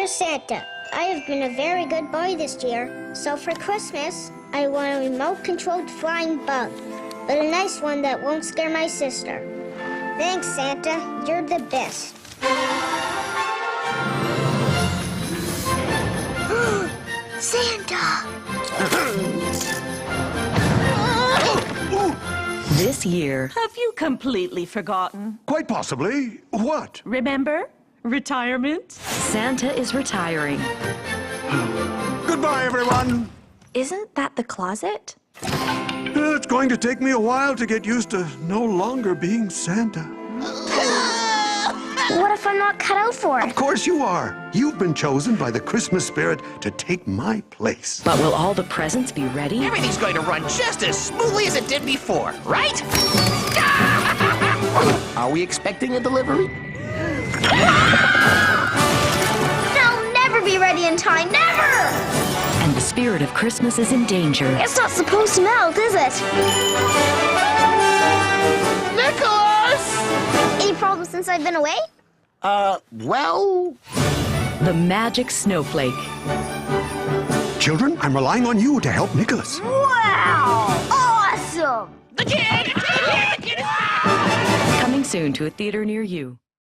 Dear Santa, I have been a very good boy this year, so for Christmas, I want a remote-controlled flying bug, but a nice one that won't scare my sister. Thanks, Santa. You're the best. Santa! This year, Have you completely forgotten? Quite possibly. What? Remember? Retirement? Santa is retiring. Goodbye, everyone. Isn't that the closet? It's going to take me a while to get used to no longer being Santa. What if I'm not cut out for it? Of course you are. You've been chosen by the Christmas spirit to take my place. But will all the presents be ready? Everything's going to run just as smoothly as it did before, right? Are we expecting a delivery? They'll never be ready in time, never! And the spirit of Christmas is in danger. It's not supposed to melt, is it? Nicholas! Any problems since I've been away? Well... The magic snowflake. Children, I'm relying on you to help Nicholas. Wow! Awesome! The kid! Coming soon to a theater near you.